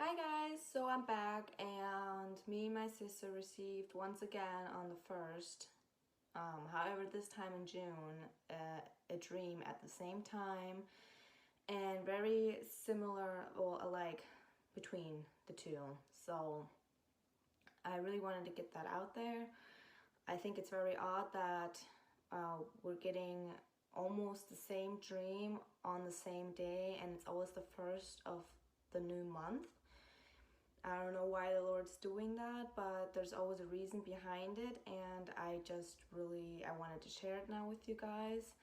Hi guys, so I'm back and me and my sister received once again on the 1st, however this time in June, a dream at the same time and very similar or alike between the two. So I really wanted to get that out there. I think it's very odd that we're getting almost the same dream on the same day, and it's always the 1st of the new month. I don't know why the Lord's doing that, but there's always a reason behind it, and I wanted to share it now with you guys.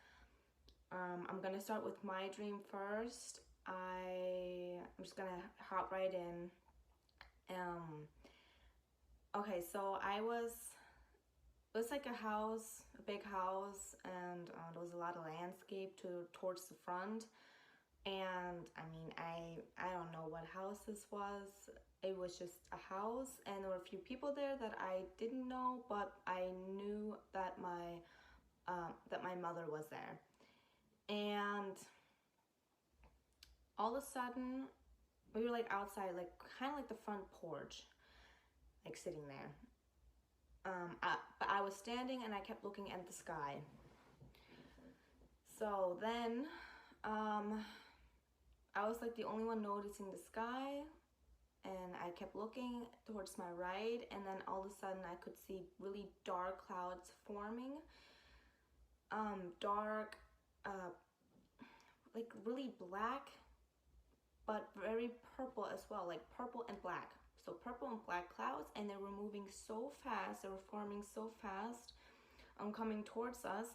I'm gonna start with my dream first. I'm just gonna hop right in. Okay, so it was like a big house, and there was a lot of landscape towards the front. And I mean, I don't know what house this was. It was just a house, and there were a few people there that I didn't know, but I knew that my mother was there. And all of a sudden, we were like outside, like kind of like the front porch, like sitting there. But I was standing and I kept looking at the sky. So then, I was like the only one noticing the sky, and I kept looking towards my right, and then all of a sudden I could see really dark clouds forming. Dark, like really black, but very purple as well, like purple and black. So purple and black clouds, and they were moving so fast, they were forming so fast, coming towards us.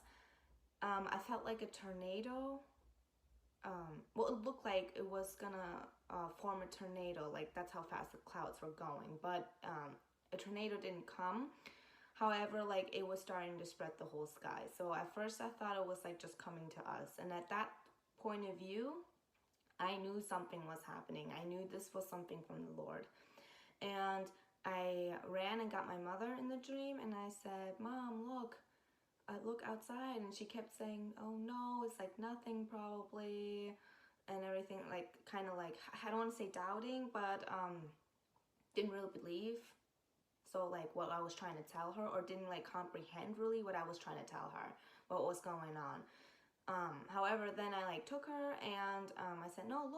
I felt like a tornado. Well, it looked like it was gonna form a tornado, like that's how fast the clouds were going, but a tornado didn't come. However, like it was starting to spread the whole sky. So at first I thought it was like just coming to us, and at that point of view, I knew something was happening. I knew this was something from the Lord. And I ran and got my mother in the dream, and I said, "Mom, look outside," and she kept saying, "Oh no, it's like nothing probably," and everything, like kind of like, I don't want to say doubting, but didn't really believe, so like what I was trying to tell her, or didn't like comprehend really what I was trying to tell her, what was going on. However, then I like took her and I said, "No,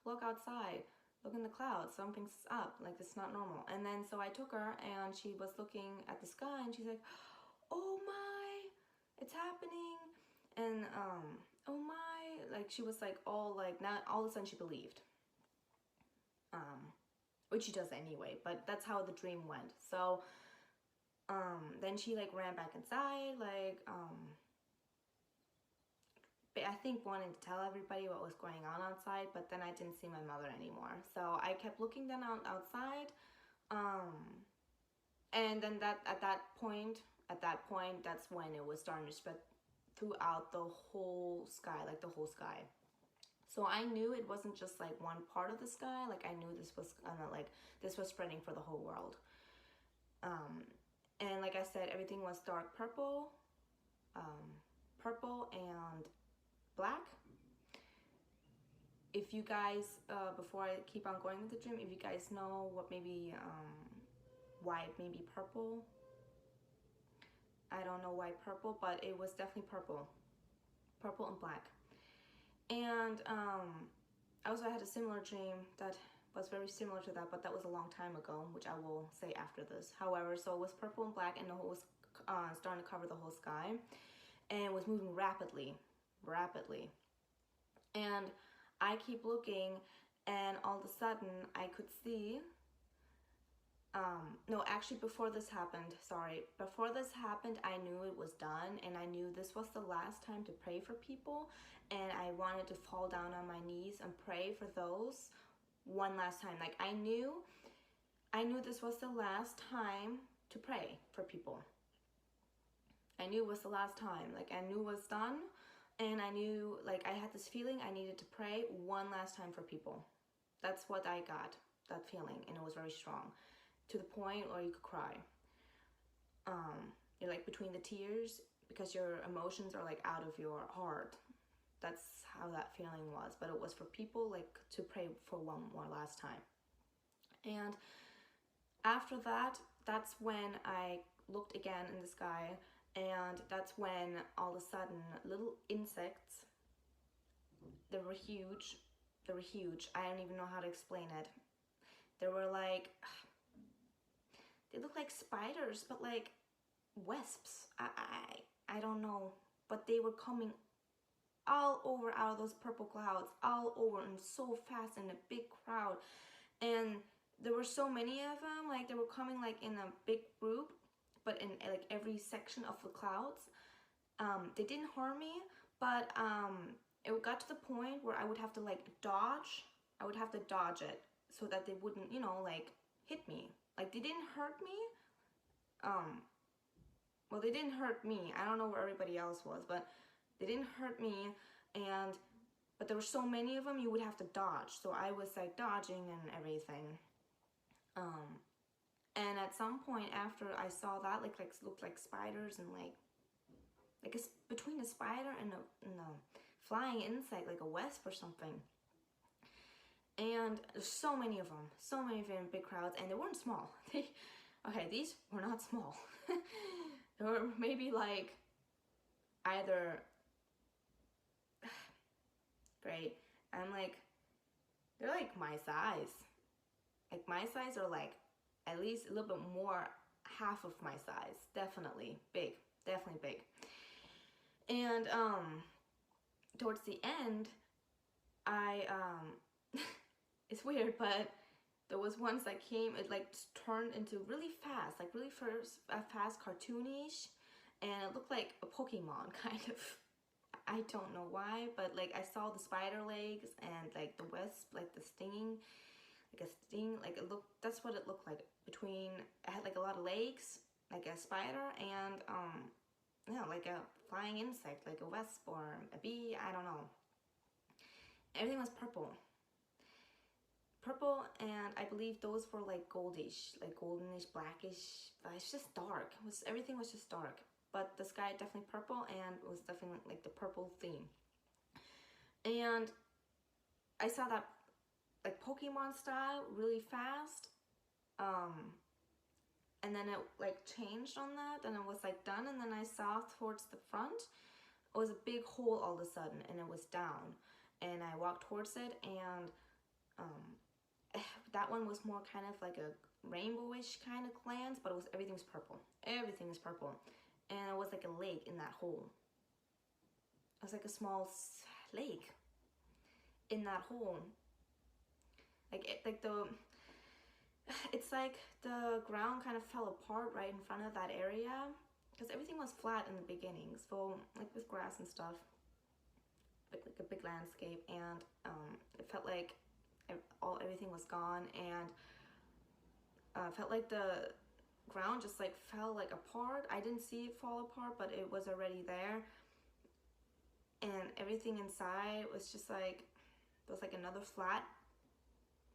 look outside. Look in the clouds, something's up, like it's not normal." And then so I took her and she was looking at the sky and she's like, "Oh my, it's happening." And oh my, like she was like all like, not all of a sudden she believed. Which she does anyway, but that's how the dream went. So then she like ran back inside, like I think wanting to tell everybody what was going on outside, but then I didn't see my mother anymore. So I kept looking then outside, and then at that point, that's when it was starting to spread throughout the whole sky, like the whole sky. So I knew it wasn't just like one part of the sky. Like I knew this was this was spreading for the whole world. And like I said, everything was dark purple, purple and black. If you guys, before I keep on going with the dream, if you guys know what maybe, why it may be purple, I don't know why purple, but it was definitely purple and black. And I also had a similar dream that was very similar to that, but that was a long time ago, which I will say after this. However, so it was purple and black, and the whole was starting to cover the whole sky, and it was moving rapidly. And I keep looking, and all of a sudden I could see, no, actually before this happened, I knew it was done, and I knew this was the last time to pray for people, and I wanted to fall down on my knees and pray for those one last time. Like I knew this was the last time to pray for people. I knew it was the last time, like I knew it was done, and I knew, like I had this feeling I needed to pray one last time for people. That's what I got, that feeling, and it was very strong, to the point where you could cry. You're like between the tears because your emotions are like out of your heart. That's how that feeling was, but it was for people, like to pray for one more last time. And after that, that's when I looked again in the sky, and that's when all of a sudden little insects, they were huge. They were huge. I don't even know how to explain it. They were like, they look like spiders, but like wasps. I don't know. But they were coming all over out of those purple clouds, all over, and so fast in a big crowd. And there were so many of them, like they were coming like in a big group, but in like every section of the clouds. They didn't harm me, but it got to the point where I would have to like dodge. I would have to dodge it so that they wouldn't, you know, like hit me. Like they didn't hurt me. Well, they didn't hurt me. I don't know where everybody else was, but they didn't hurt me. But there were so many of them, you would have to dodge. So I was like dodging and everything. And at some point after I saw that, like looked like spiders and like it's between a spider and a flying insect, like a wasp or something. And there's so many of them in big crowds, and they weren't small. Okay, these were not small. They were maybe like either, great, I'm like, they're like my size. Like my size, or like at least a little bit more, half of my size. Definitely big, definitely big. And towards the end, I it's weird, but there was ones that came, it like turned into really fast, like really fast, cartoonish, and it looked like a Pokemon kind of. I don't know why, but like I saw the spider legs and like the wasp, like the stinging, like a sting, like it looked, that's what it looked like. Between, it had like a lot of legs, like a spider, and yeah, like a flying insect, like a wasp or a bee, I don't know. Everything was purple. Purple, and I believe those were like goldish, like goldenish, blackish. It's just dark. Everything was just dark. But the sky definitely purple, and it was definitely like the purple theme. And I saw that like Pokemon style really fast. And then it like changed on that, and it was like done, and then I saw towards the front, it was a big hole all of a sudden, and it was down. And I walked towards it, and that one was more kind of like a rainbowish kind of glance, but everything was purple. Everything was purple. And it was like a lake in that hole. It was like a small lake in that hole. It's like the ground kind of fell apart right in front of that area, because everything was flat in the beginning, so like with grass and stuff, like a big landscape, and it felt like everything was gone, and felt like the ground just like fell like apart. I didn't see it fall apart, but it was already there, and everything inside was just like, there was like another flat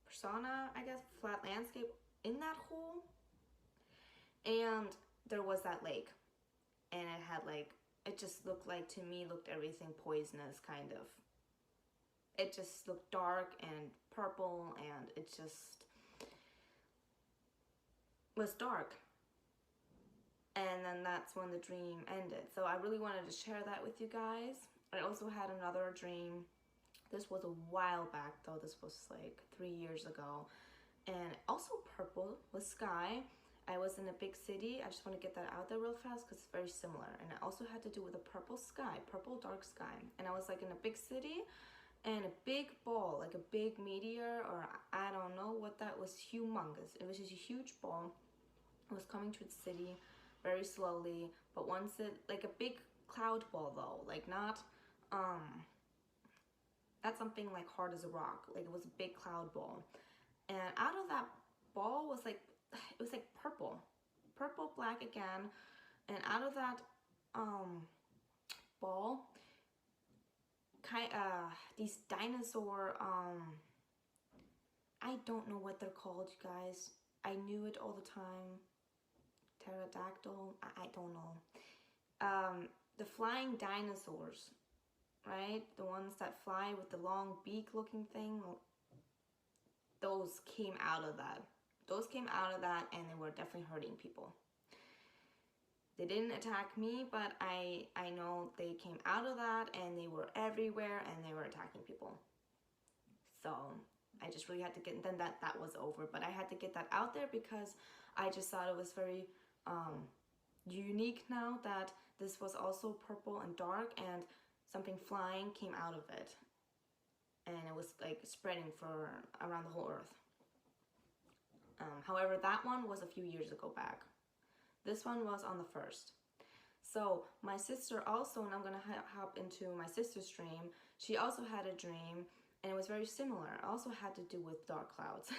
persona, I guess, flat landscape in that hole. And there was that lake, and it had like, it just looked like, to me, looked everything poisonous kind of. It just looked dark and purple, and it just was dark. And then that's when the dream ended. So I really wanted to share that with you guys. I also had another dream. This was a while back though. This was like 3 years ago. And also purple with sky. I was in a big city. I just want to get that out there real fast because it's very similar. And it also had to do with a purple sky, purple dark sky. And I was like in a big city, and a big ball, like a big meteor, or I don't know what that was, humongous. It was just a huge ball. It was coming to the city very slowly, but once it, like a big cloud ball though, like not something like hard as a rock, like it was a big cloud ball. And out of that ball was like, it was like purple, black again. And out of that ball, these dinosaur, I don't know what they're called, you guys. I knew it all the time. Pterodactyl, I don't know. The flying dinosaurs, right? The ones that fly with the long beak looking thing. Those came out of that. those came out of that, and they were definitely hurting people. They didn't attack me, but I know they came out of that, and they were everywhere, and they were attacking people. So I just really had to get, then that was over, but I had to get that out there because I just thought it was very unique now that this was also purple and dark, and something flying came out of it, and it was like spreading for around the whole earth. However, that one was a few years ago back. This one was on the 1st. So my sister also, and I'm gonna hop into my sister's dream, she also had a dream, and it was very similar. It also had to do with dark clouds.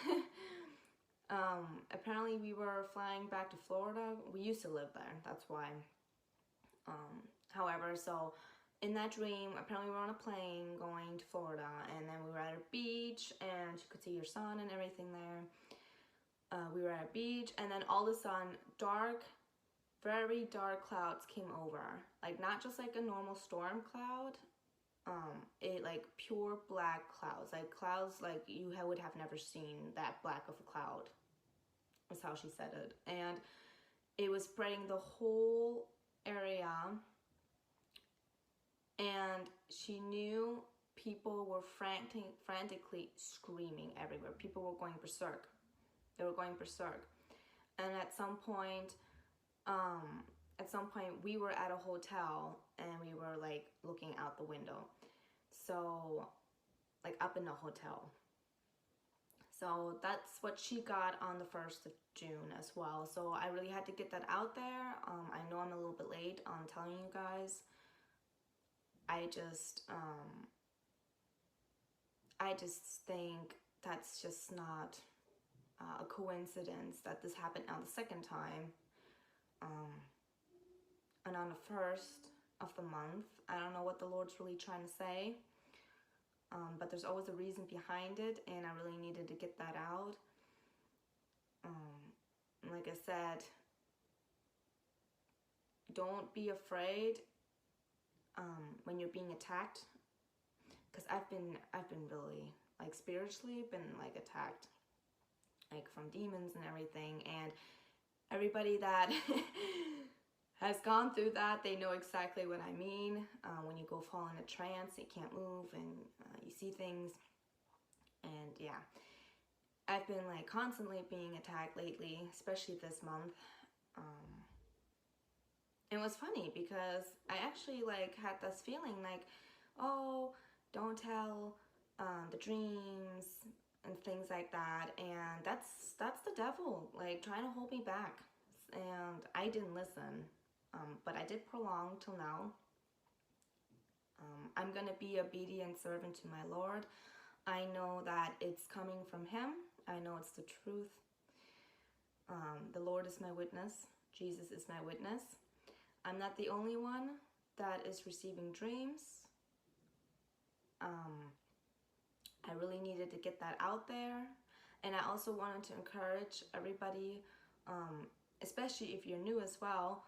Apparently we were flying back to Florida. We used to live there, that's why. However, so in that dream, apparently we were on a plane going to Florida, and then we were at a beach, and you could see your sun and everything there. We were at a beach, and then all of a sudden, dark, very dark clouds came over. Like, not just like a normal storm cloud, it like pure black clouds. Like clouds like you would have never seen that black of a cloud, is how she said it. And it was spreading the whole area, and she knew people were frantically screaming everywhere. People were going berserk. They were going berserk. And at some point we were at a hotel, and we were like looking out the window. So like up in the hotel. So that's what she got on the 1st of June as well. So I really had to get that out there. I know I'm a little bit late on telling you guys. I just think that's just not a coincidence that this happened now the 2nd time. And on the 1st of the month, I don't know what the Lord's really trying to say. But there's always a reason behind it, and I really needed to get that out. Like I said, don't be afraid when you're being attacked, because I've been really, like, spiritually been like attacked, like from demons and everything, and everybody that has gone through that, they know exactly what I mean. When you go fall in a trance, you can't move, and you see things. And yeah, I've been like constantly being attacked lately, especially this month. It was funny because I actually like had this feeling like, oh, don't tell the dreams and things like that, and that's the devil like trying to hold me back, and I didn't listen. But I did prolong till now. I'm gonna be obedient servant to my Lord. I know that it's coming from Him. I know it's the truth. The Lord is my witness. Jesus is my witness. I'm not the only one that is receiving dreams. I really needed to get that out there. And I also wanted to encourage everybody, especially if you're new as well,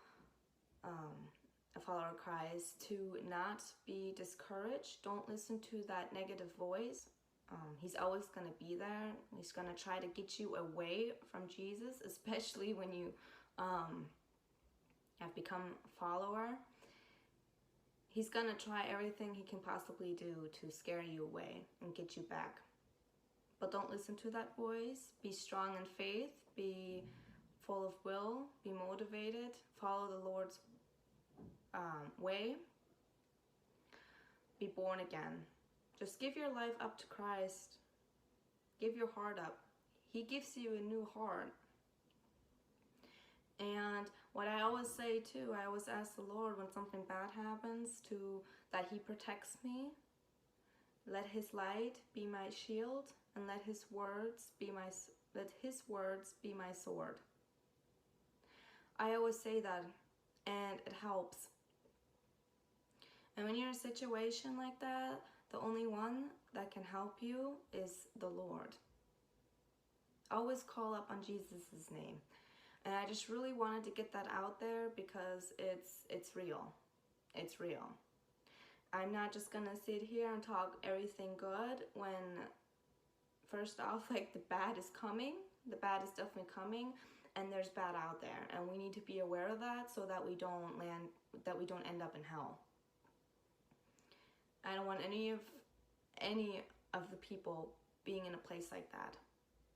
a follower of Christ, to not be discouraged. Don't listen to that negative voice. He's always going to be there. He's going to try to get you away from Jesus, especially when you have become a follower. He's going to try everything he can possibly do to scare you away and get you back. But don't listen to that voice. Be strong in faith. Be full of will. Be motivated. Follow the Lord's way. Be born again. Just give your life up to Christ. Give your heart up. He gives you a new heart. And what I always say too, I always ask the Lord when something bad happens that He protects me. Let His light be my shield, and let His words be my sword. I always say that, and it helps. And when you're in a situation like that, the only one that can help you is the Lord. Always call up on Jesus' name. And I just really wanted to get that out there because it's real. It's real. I'm not just gonna sit here and talk everything good when, first off, like, the bad is coming. The bad is definitely coming, and there's bad out there, and we need to be aware of that so that we don't end up in hell. I don't want any of the people being in a place like that.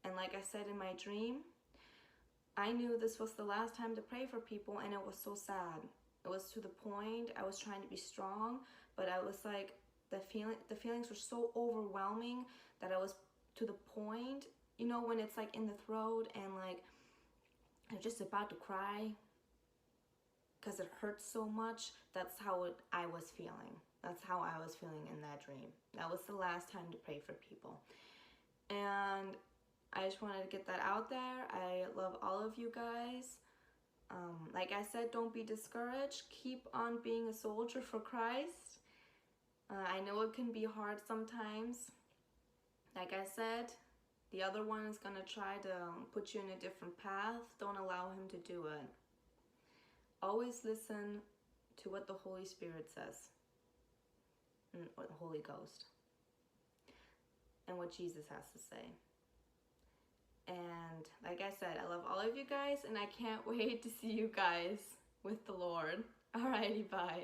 And like I said in my dream, I knew this was the last time to pray for people, and it was so sad. It was to the point, I was trying to be strong, but I was like, the feelings were so overwhelming that I was to the point, you know, when it's like in the throat and like I'm just about to cry because it hurts so much. That's how I was feeling. That's how I was feeling in that dream. That was the last time to pray for people. And I just wanted to get that out there. I love all of you guys. Like I said, don't be discouraged. Keep on being a soldier for Christ. I know it can be hard sometimes. Like I said, the other one is going to try to put you in a different path. Don't allow him to do it. Always listen to what the Holy Spirit says, or the Holy Ghost, and what Jesus has to say. And like I said, I love all of you guys, and I can't wait to see you guys with the Lord. Alrighty, bye.